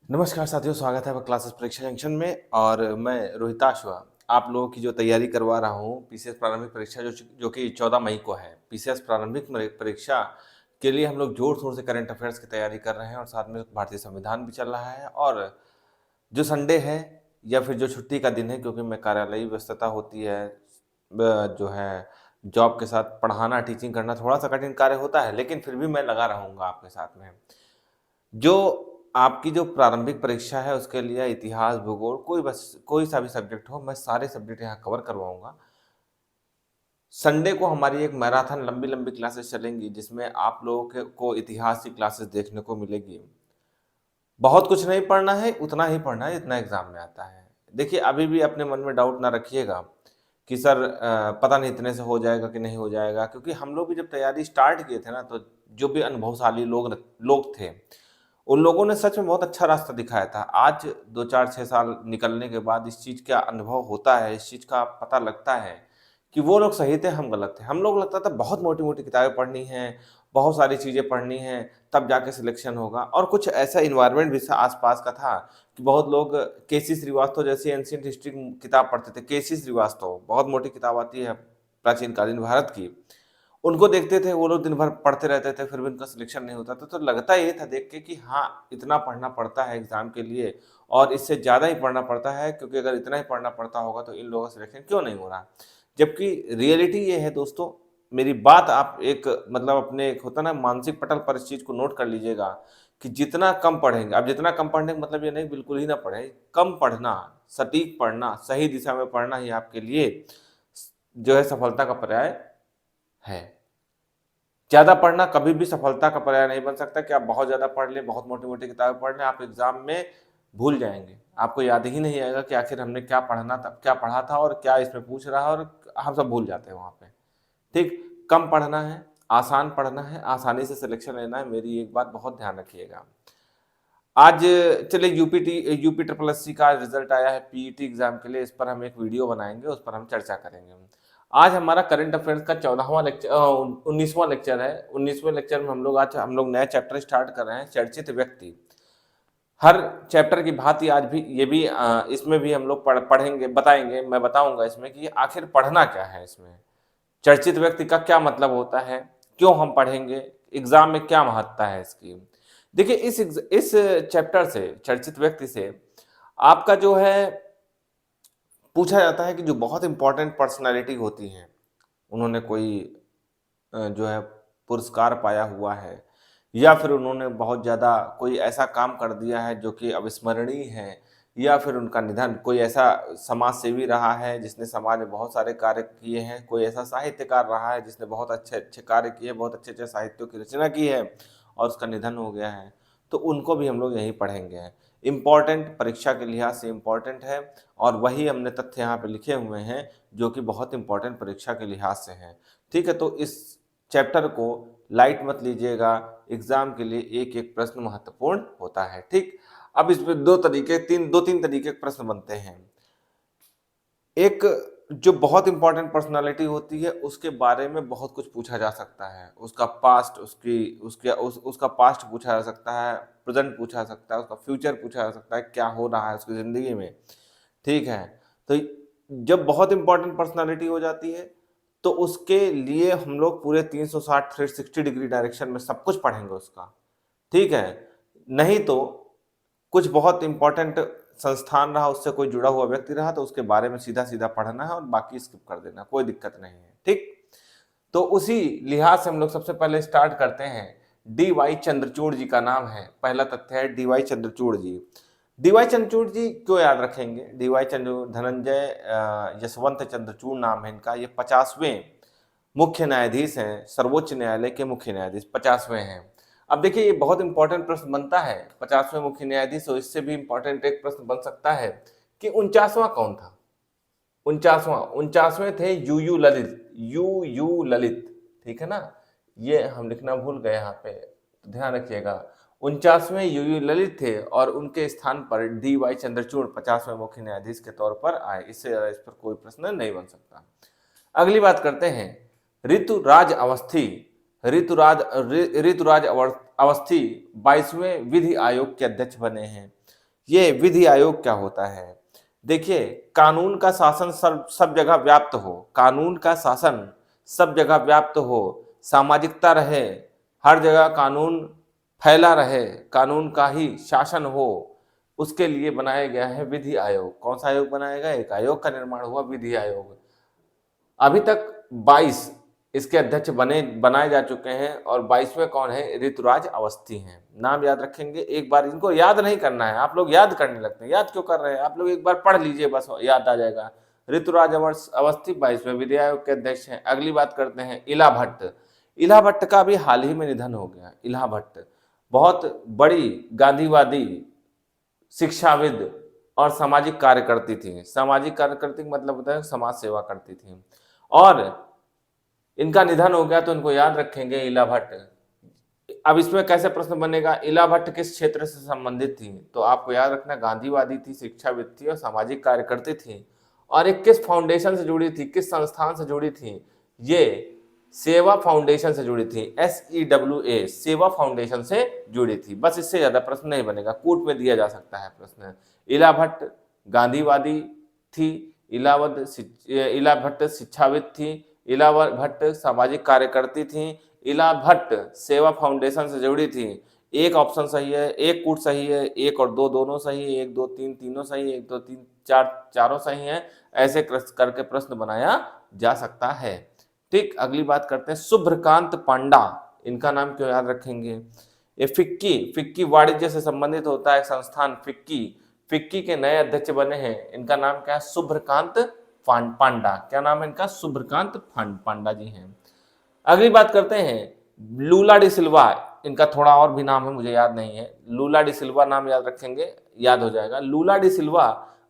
नमस्कार साथियों, स्वागत है आपका क्लासेस परीक्षा जंक्शन में। और मैं रोहिताश हुआ आप लोगों की जो तैयारी करवा रहा हूँ पीसीएस प्रारंभिक परीक्षा जो कि 14 मई को है। पीसीएस प्रारंभिक परीक्षा के लिए हम लोग जोर शोर से करंट अफेयर्स की तैयारी कर रहे हैं और साथ में भारतीय संविधान भी चल रहा है। और जो संडे है या फिर जो छुट्टी का दिन है, क्योंकि मैं कार्यालयी व्यस्तता होती है, जो है जॉब के साथ पढ़ाना टीचिंग करना थोड़ा सा कठिन कार्य होता है, लेकिन फिर भी मैं लगा रहूँगा आपके साथ में। जो आपकी जो प्रारंभिक परीक्षा है उसके लिए इतिहास, भूगोल, कोई सा भी सब्जेक्ट हो, मैं सारे सब्जेक्ट यहाँ कवर करवाऊँगा। संडे को हमारी एक मैराथन लंबी-लंबी क्लासेस चलेंगी, जिसमें आप लोगों को इतिहास की क्लासेस देखने को मिलेगी। बहुत कुछ नहीं पढ़ना है, उतना ही पढ़ना है जितना एग्ज़ाम में आता है। देखिए, अभी भी अपने मन में डाउट ना रखिएगा कि सर पता नहीं इतने से हो जाएगा कि नहीं हो जाएगा, क्योंकि हम लोग भी जब तैयारी स्टार्ट किए थे ना, तो जो भी अनुभवशाली लोग थे, उन लोगों ने सच में बहुत अच्छा रास्ता दिखाया था। आज 2, 4, 6 साल निकलने के बाद इस चीज़ का अनुभव होता है, इस चीज़ का पता लगता है कि वो लोग सही थे, हम गलत थे। हम लोग लगता था बहुत मोटी-मोटी किताबें पढ़नी हैं, बहुत सारी चीज़ें पढ़नी हैं, तब जाके सिलेक्शन होगा। और कुछ ऐसा एनवायरनमेंट भी आस-पास का था कि बहुत लोग केसी श्रीवास्तव जैसी एंशिएंट हिस्ट्री की किताब पढ़ते थे। केसी श्रीवास्तव बहुत मोटी किताब आती है प्राचीन कालीन भारत की। उनको देखते थे, वो लोग दिन भर पढ़ते रहते थे, फिर भी उनका सिलेक्शन नहीं होता था। तो लगता ये था देख के कि हाँ, इतना पढ़ना पड़ता है एग्ज़ाम के लिए और इससे ज़्यादा ही पढ़ना पड़ता है, क्योंकि अगर इतना ही पढ़ना पड़ता होगा तो इन लोगों का सिलेक्शन क्यों नहीं हो रहा? जबकि रियलिटी ये है दोस्तों, मेरी बात आप एक मतलब अपने एक होता है ना मानसिक पटल पर इस चीज़ को नोट कर लीजिएगा कि जितना कम पढ़ेंगे, अब जितना कम पढ़ने का मतलब ये नहीं बिल्कुल ही ना पढ़ें, कम पढ़ना, सटीक पढ़ना, सही दिशा में पढ़ना ही आपके लिए जो है सफलता का पर्याय है। ज़्यादा पढ़ना कभी भी सफलता का पर्याय नहीं बन सकता कि आप बहुत ज़्यादा पढ़ लें, बहुत मोटी-मोटी किताबें पढ़ लें, आप एग्ज़ाम में भूल जाएँगे। आपको याद ही नहीं आएगा कि आखिर हमने क्या पढ़ा था और क्या इसमें पूछ रहा है, और हम सब भूल जाते हैं वहाँ पे। ठीक? कम पढ़ना है, आसान पढ़ना है, आसानी से सिलेक्शन लेना है, मेरी एक बात बहुत ध्यान रखिएगा। आज चलिए यूपी ट्रिपल एससी का रिज़ल्ट आया है पीईटी एग्ज़ाम के लिए, इस पर हम एक वीडियो बनाएँगे, उस पर हम चर्चा करेंगे। आज हमारा करंट अफ़ेयर्स का 19वाँ लेक्चर है। 19वें लेक्चर में हम लोग नया चैप्टर स्टार्ट कर रहे हैं, चर्चित व्यक्ति। हर चैप्टर की भाँति आज भी ये भी इसमें भी हम लोग पढ़ेंगे, बताएँगे, मैं बताऊँगा इसमें कि आखिर पढ़ना क्या है इसमें? चर्चित व्यक्ति का क्या मतलब होता है? क्यों हम पढ़ेंगे? एग्ज़ाम में क्या महत्ता है इसकी? देखिए, इस चैप्टर से, चर्चित व्यक्ति से आपका जो है पूछा जाता है कि जो बहुत इम्पोर्टेंट पर्सनैलिटी होती हैं, उन्होंने कोई जो है पुरस्कार पाया हुआ है, या फिर उन्होंने बहुत ज़्यादा कोई ऐसा काम कर दिया है जो कि अविस्मरणीय है, या फिर उनका निधन, कोई ऐसा समाज सेवी रहा है जिसने समाज में बहुत सारे कार्य किए हैं, कोई ऐसा साहित्यकार रहा है जिसने बहुत अच्छे-अच्छे कार्य किए, बहुत अच्छे-अच्छे साहित्यों की रचना की है और उसका निधन हो गया है, तो उनको भी हम लोग यहीं पढ़ेंगे। इम्पोर्टेंट, परीक्षा के लिहाज से इम्पोर्टेंट है, और वही हमने तथ्य यहाँ पे लिखे हुए हैं जो कि बहुत इम्पोर्टेंट परीक्षा के लिहाज से हैं। ठीक है? तो इस चैप्टर को लाइट मत लीजिएगा, एग्ज़ाम के लिए एक-एक प्रश्न महत्वपूर्ण होता है, ठीक? अब इसमें 2-3 तरीके के प्रश्न बनते हैं। एक जो बहुत इम्पोर्टेंट पर्सनैलिटी होती है, उसके बारे में बहुत कुछ पूछा जा सकता है। उसका पास्ट, उसका पास्ट पूछा जा सकता है, प्रेज़ेंट पूछा जा सकता है, उसका फ्यूचर पूछा जा सकता है, क्या हो रहा है उसकी ज़िंदगी में, ठीक है? तो जब बहुत इम्पोर्टेंट पर्सनैलिटी हो जाती है, तो उसके लिए हम लोग पूरे 360 360 डिग्री डायरेक्शन में सब कुछ पढ़ेंगे उसका, ठीक है? नहीं तो कुछ बहुत इम्पोर्टेंट संस्थान रहा, उससे कोई जुड़ा हुआ व्यक्ति रहा, तो उसके बारे में सीधा-सीधा पढ़ना है और बाकी स्किप कर देना, कोई दिक्कत नहीं है, ठीक? तो उसी लिहाज से हम लोग सबसे पहले स्टार्ट करते हैं। डी वाई चंद्रचूड़ जी का नाम है, पहला तथ्य है डी वाई चंद्रचूड़ जी। डी वाई चंद्रचूड़ जी क्यों याद रखेंगे? डी वाई चंद्र धनंजय यशवंत चंद्रचूड़ नाम है इनका, ये 50वें मुख्य न्यायाधीश हैं, सर्वोच्च न्यायालय के मुख्य न्यायाधीश 50वें हैं। अब देखिए, ये बहुत इंपॉर्टेंट प्रश्न बनता है, 50वें मुख्य न्यायाधीश, और इससे भी इंपॉर्टेंट एक प्रश्न बन सकता है कि 49वां कौन था? 49वें थे यूयू ललित, यूयू ललित, ठीक है ना? ये हम लिखना भूल गए यहाँ पे, तो ध्यान रखिएगा। 49वें यूयू ललित थे और उनके स्थान पर डी वाई चंद्रचूड़ 50वें मुख्य न्यायाधीश के तौर पर आए। इससे ज़्यादा इस पर कोई प्रश्न नहीं बन सकता। अगली बात करते हैं, ऋतुराज अवस्थी। ऋतुराज अवस्थी 22वें विधि आयोग के अध्यक्ष बने हैं। ये विधि आयोग क्या होता है? देखिए, कानून का शासन सब जगह व्याप्त हो, कानून का शासन सब जगह व्याप्त हो, सामाजिकता रहे, हर जगह कानून फैला रहे, कानून का ही शासन हो, उसके लिए बनाया गया है विधि आयोग। कौन सा आयोग बनाया गया? एक आयोग का निर्माण हुआ, विधि आयोग। अभी तक 22 इसके अध्यक्ष बनाए जा चुके हैं और 22वें कौन है? ऋतुराज अवस्थी हैं। नाम याद रखेंगे, एक बार इनको याद नहीं करना है, आप लोग याद करने लगते हैं, याद क्यों कर रहे हैं? आप लोग एक बार पढ़ लीजिए, बस याद आ जाएगा। ऋतुराज अवस्थी 22वें विधि आयोग के अध्यक्ष हैं। अगली बात करते हैं इला भट्ट। इला भट्ट का भी हाल ही में निधन हो गया। इला भट्ट बहुत बड़ी गांधीवादी, शिक्षाविद और सामाजिक कार्यकर्ती थी। सामाजिक कार्यकर्ती का मतलब होता है समाज सेवा करती थी, और इनका निधन हो गया तो इनको याद रखेंगे इला भट्ट। अब इसमें कैसे प्रश्न बनेगा? इला भट्ट किस क्षेत्र से संबंधित थी? तो आपको याद रखना, गांधीवादी थी, शिक्षाविद थी और सामाजिक कार्यकर्ती थी। और एक किस फाउंडेशन से जुड़ी थी, किस संस्थान से जुड़ी थी? ये सेवा फाउंडेशन से जुड़ी थी, SEWA, सेवा फाउंडेशन से जुड़ी थी। बस इससे ज्यादा प्रश्न नहीं बनेगा, कूट में दिया जा सकता है प्रश्न। इला भट्ट गांधीवादी थी, इला भट्ट शिक्षाविद थी, इला भट्ट सामाजिक कार्यकर्ती थी, इला भट्ट सेवा फाउंडेशन से जुड़ी थी। एक ऑप्शन सही है, एक कूट सही है, एक और दो दोनों सही है, एक दो तीन तीनों सही है, एक दो तीन चार चारों सही है। ऐसे करके प्रश्न बनाया जा सकता है। ठीक, अगली बात करते हैं शुभ्रकांत पांडा। इनका नाम क्यों याद रखेंगे? ये फिक्की वाणिज्य से संबंधित होता है संस्थान फिक्की के नए अध्यक्ष बने हैं। इनका नाम क्या है? शुभ्रकांत पांडा। क्या नाम है इनका? शुभ्रकांत पांडा जी हैं। अगली बात करते हैं लूला डी सिल्वा। इनका थोड़ा और भी नाम है, मुझे याद नहीं है। लूला डी सिल्वा नाम याद रखेंगे, याद हो जाएगा। लूला डी सिल्वा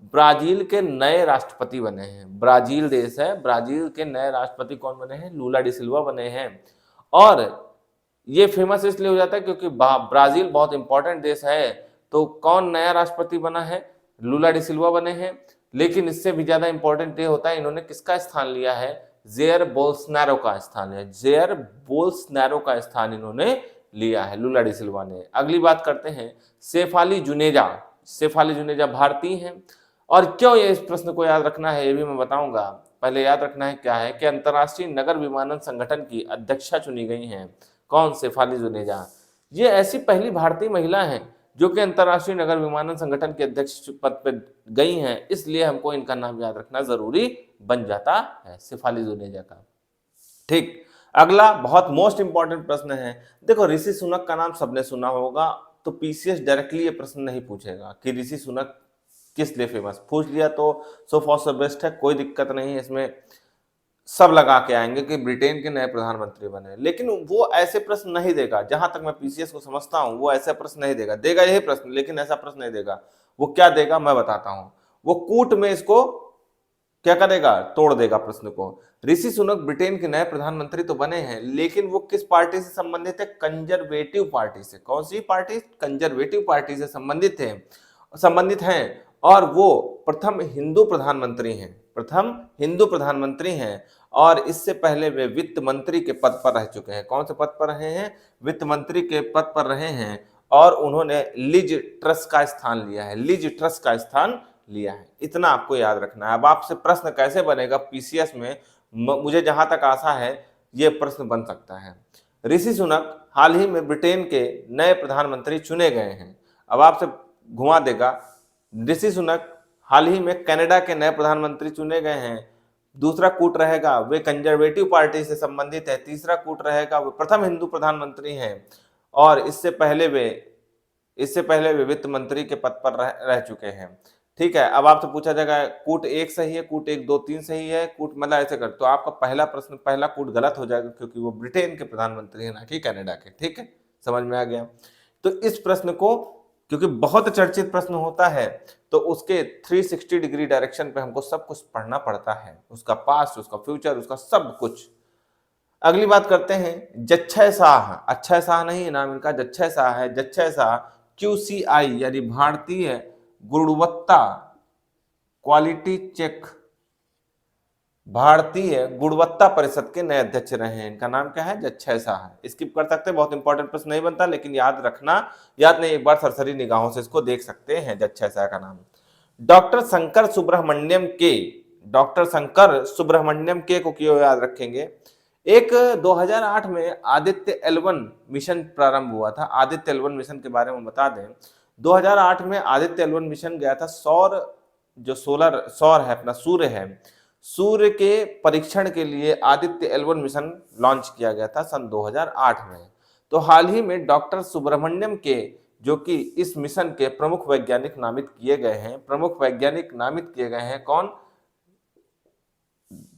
ब्राजील के नए राष्ट्रपति बने हैं। ब्राजील देश है, ब्राजील के नए राष्ट्रपति कौन बने हैं? लूला डी सिल्वा बने हैं। और ये फेमस इसलिए हो जाता है क्योंकि ब्राजील बहुत इंपॉर्टेंट देश है। तो कौन नया राष्ट्रपति बना है? लूला डी सिल्वा बने हैं। लेकिन इससे भी ज्यादा इंपॉर्टेंट ये होता है इन्होंने किसका स्थान लिया है? जेयर बोल्सनारो का स्थान है। जेयर बोल्सनारो का स्थान इन्होंने लिया है, लूला डी सिल्वा ने। अगली बात करते हैं शेफाली जुनेजा। शेफाली जुनेजा भारतीय हैं। और क्यों ये इस प्रश्न को याद रखना है ये भी मैं बताऊंगा। पहले याद रखना है क्या है कि अंतर्राष्ट्रीय नगर विमानन संगठन की अध्यक्षा चुनी गई हैं। कौन? शेफाली जुनेजा। ये ऐसी पहली भारतीय महिला है जो कि अंतर्राष्ट्रीय नगर विमानन संगठन के अध्यक्ष पद पर गई हैं, इसलिए हमको इनका नाम याद रखना जरूरी बन जाता है, शेफाली जुनेजा का। ठीक, अगला बहुत मोस्ट इंपॉर्टेंट प्रश्न है। देखो, ऋषि सुनक का नाम सबने सुना होगा, तो पीसीएस डायरेक्टली ये प्रश्न नहीं पूछेगा कि ऋषि सुनक किस लिए फेमस। पूछ लिया तो सो फॉर सो बेस्ट है, कोई दिक्कत नहीं है इसमें। सब लगा के आएंगे कि ब्रिटेन के नए प्रधानमंत्री बने, लेकिन वो ऐसे प्रश्न नहीं देगा। जहां तक मैं पीसीएस को समझता हूं, वो ऐसा प्रश्न नहीं देगा। देगा यही प्रश्न, लेकिन ऐसा प्रश्न नहीं देगा। वो क्या देगा मैं बताता हूं। वो कूट में इसको क्या करेगा? तोड़ देगा प्रश्न को। ऋषि सुनक ब्रिटेन के नए प्रधानमंत्री तो बने हैं, लेकिन वो किस पार्टी से संबंधित है? कंजर्वेटिव पार्टी से। कौन सी पार्टी? कंजर्वेटिव पार्टी से संबंधित हैं। और वो प्रथम हिंदू प्रधानमंत्री हैं, प्रथम हिंदू प्रधानमंत्री हैं। और इससे पहले वे वित्त मंत्री के पद पर रह चुके हैं। कौन से पद पर रहे हैं? वित्त मंत्री के पद पर रहे हैं। और उन्होंने लिज ट्रस का स्थान लिया है, लिज ट्रस का स्थान लिया है। इतना आपको याद रखना है। अब आपसे प्रश्न कैसे बनेगा पीसीएस में, मुझे जहां तक आशा है ये प्रश्न बन सकता है। ऋषि सुनक हाल ही में ब्रिटेन के नए प्रधानमंत्री चुने गए हैं। अब आपसे घुमा देगा, ऋषि सुनक हाल ही में कनाडा के नए प्रधानमंत्री चुने गए हैं। दूसरा कूट रहेगा वे कंजर्वेटिव पार्टी से संबंधित है। तीसरा कूट रहेगा वे प्रथम हिंदू प्रधानमंत्री हैं। और इससे पहले वे वित्त मंत्री के पद पर रह चुके हैं। ठीक है, अब आपसे पूछा जाएगा कूट एक सही है, कूट 1 2 3 सही है, कूट मतलब ऐसे कर, तो आपका पहला कूट गलत हो जाएगा, क्योंकि वो ब्रिटेन के प्रधानमंत्री हैं, ना कि कनाडा के। ठीक है, समझ में आ गया। तो इस प्रश्न को, क्योंकि बहुत चर्चित प्रश्न होता है, तो उसके 360 डिग्री डायरेक्शन पे हमको सब कुछ पढ़ना पड़ता है, उसका पास्ट, उसका फ्यूचर, उसका सब कुछ। अगली बात करते हैं जच्छय शाह। अक्षय शाह नहीं, नाम इनका जच्छय शाह है। जच्छय शाह QCI यानी भारतीय गुणवत्ता क्वालिटी चेक भारतीय गुणवत्ता परिषद के नए अध्यक्ष रहे हैं। इनका नाम क्या है? जच्छय शाह है। स्किप कर सकते हैं, बहुत इंपॉर्टेंट प्रश्न नहीं बनता, लेकिन याद रखना, याद नहीं, एक बार सरसरी निगाहों से इसको देख सकते हैं। जच्छय शाह का नाम। डॉक्टर शंकर सुब्रमण्यम के, डॉक्टर शंकर सुब्रमण्यम के को क्यों याद रखेंगे? एक 2008 में आदित्य L1 मिशन प्रारंभ हुआ था। आदित्य L1 मिशन के बारे में बता दें, 2008 में आदित्य L1 मिशन गया था सौर, जो सौर है अपना, सूर्य है, सूर्य के परीक्षण के लिए आदित्य L1 मिशन लॉन्च किया गया था सन 2008 में। तो हाल ही में डॉक्टर सुब्रमण्यम के, जो कि इस मिशन के प्रमुख वैज्ञानिक नामित किए गए हैं, प्रमुख वैज्ञानिक नामित किए गए हैं कौन?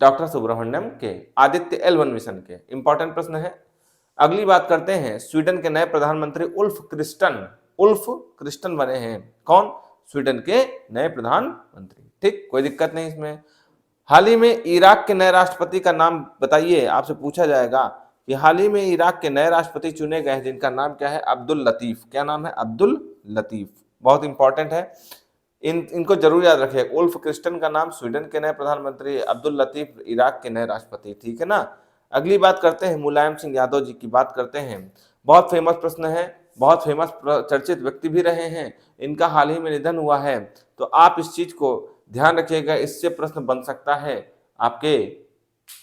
डॉक्टर सुब्रमण्यम के, आदित्य L1 मिशन के। इंपॉर्टेंट प्रश्न है। अगली बात करते हैं, स्वीडन के नए प्रधानमंत्री उल्फ क्रिस्टन बने हैं। कौन? स्वीडन के नए प्रधानमंत्री। ठीक, कोई दिक्कत नहीं इसमें। हाल ही में इराक के नए राष्ट्रपति का नाम बताइए, आपसे पूछा जाएगा कि हाल ही में इराक के नए राष्ट्रपति चुने गए हैं, जिनका नाम क्या है? अब्दुल लतीफ। क्या नाम है? अब्दुल लतीफ। बहुत इंपॉर्टेंट है, इनको जरूर याद रखिए। उल्फ क्रिस्टन का नाम स्वीडन के नए प्रधानमंत्री, अब्दुल लतीफ इराक के नए राष्ट्रपति। ठीक है ना। अगली बात करते हैं, मुलायम सिंह यादव जी की बात करते हैं। बहुत फेमस प्रश्न है, बहुत फेमस चर्चित व्यक्ति भी रहे हैं। इनका हाल ही में निधन हुआ है, तो आप इस चीज को ध्यान रखिएगा। इससे प्रश्न बन सकता है आपके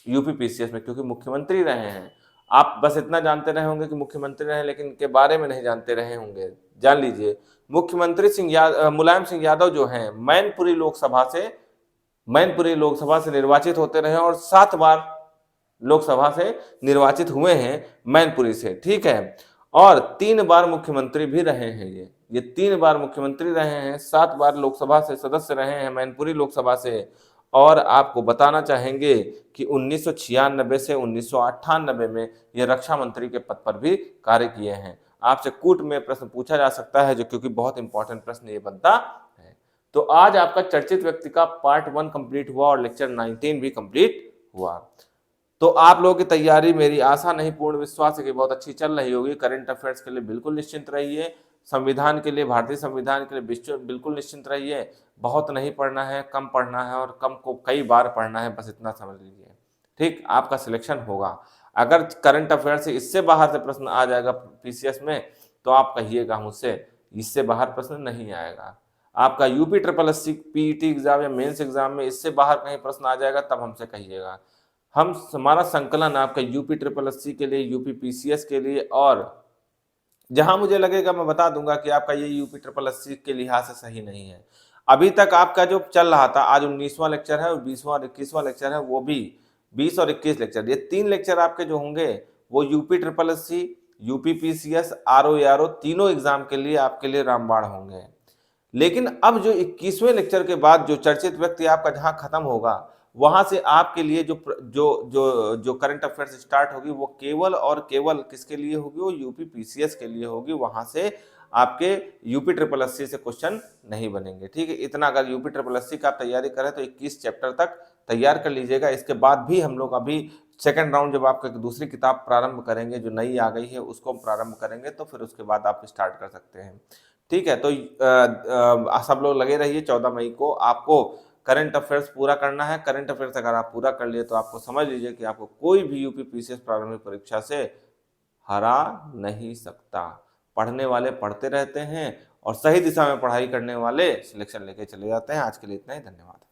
यूपीपीसीएस में, क्योंकि मुख्यमंत्री रहे हैं। आप बस इतना जानते रहे होंगे कि मुख्यमंत्री रहे, लेकिन इनके बारे में नहीं जानते रहे होंगे। जान लीजिए, मुख्यमंत्री मुलायम सिंह यादव जो हैं, मैनपुरी लोकसभा से निर्वाचित होते रहे और 7 बार लोकसभा से निर्वाचित हुए हैं मैनपुरी से। ठीक है, और 3 बार मुख्यमंत्री भी रहे हैं। ये 3 बार मुख्यमंत्री रहे हैं, 7 बार लोकसभा से सदस्य रहे हैं मैनपुरी लोकसभा से। और आपको बताना चाहेंगे कि 1996 से 1998 में ये रक्षा मंत्री के पद पर भी कार्य किए हैं। आपसे कूट में प्रश्न पूछा जा सकता है, जो क्योंकि बहुत इंपॉर्टेंट प्रश्न ये बनता है। तो आज आपका चर्चित व्यक्ति का पार्ट 1 कंप्लीट हुआ और लेक्चर 19 भी कंप्लीट हुआ। तो आप लोगों की तैयारी, मेरी आशा नहीं पूर्ण विश्वास है कि बहुत अच्छी चल रही होगी। करंट अफेयर्स के लिए बिल्कुल निश्चिंत रहिए, संविधान के लिए, भारतीय संविधान के लिए बिल्कुल निश्चिंत रहिए। बहुत नहीं पढ़ना है, कम पढ़ना है, और कम को कई बार पढ़ना है, बस इतना समझ लीजिए। ठीक, आपका सिलेक्शन होगा। अगर करंट अफेयर से इससे बाहर से प्रश्न आ जाएगा पीसीएस में, तो आप कहिएगा मुझसे इससे बाहर प्रश्न नहीं आएगा। आपका UP triple SC PET exam या मेंस एग्जाम में इससे बाहर कहीं प्रश्न आ जाएगा, तब हमसे कहिएगा। हमारा संकलन आपका यूपी ट्रिपल एससी के लिए, यूपी पीसीएस के लिए, और जहां मुझे लगेगा मैं बता दूंगा कि आपका ये यूपी ट्रिपल एससी के लिहाज से सही नहीं है। अभी तक आपका जो चल रहा था, आज 19वां लेक्चर है और 20वां और 21वां लेक्चर है, वो भी 20 और 21 लेक्चर, ये 3 लेक्चर आपके जो होंगे वो UP triple SC, UP PCS, RO तीनों एग्जाम के लिए आपके लिए रामबाण होंगे। लेकिन अब जो 21वें लेक्चर के बाद जो चर्चित व्यक्ति आपका जहां खत्म होगा, वहां से आपके लिए जो जो जो जो करंट अफेयर्स स्टार्ट होगी, वो केवल और केवल किसके लिए होगी? वो यूपी पीसीएस के लिए होगी। वहां से आपके यूपी ट्रिपल एससी से क्वेश्चन नहीं बनेंगे। ठीक है, इतना अगर यूपी ट्रिपल एससी का आप तैयारी करें तो 21 चैप्टर तक तैयार कर लीजिएगा। इसके बाद भी हम लोग अभी सेकंड राउंड, जब आपका दूसरी किताब प्रारंभ करेंगे, जो नई आ गई है उसको हम प्रारंभ करेंगे, तो फिर उसके बाद आप स्टार्ट कर सकते हैं। ठीक है, तो सब लोग लगे रहिए। 14 मई को आपको करंट अफेयर्स पूरा करना है। करंट अफेयर्स अगर आप पूरा कर लिए तो आपको समझ लीजिए कि आपको कोई भी यूपी पीसीएस प्रारंभिक परीक्षा से हरा नहीं सकता। पढ़ने वाले पढ़ते रहते हैं और सही दिशा में पढ़ाई करने वाले सिलेक्शन लेके चले जाते हैं। आज के लिए इतना ही, धन्यवाद।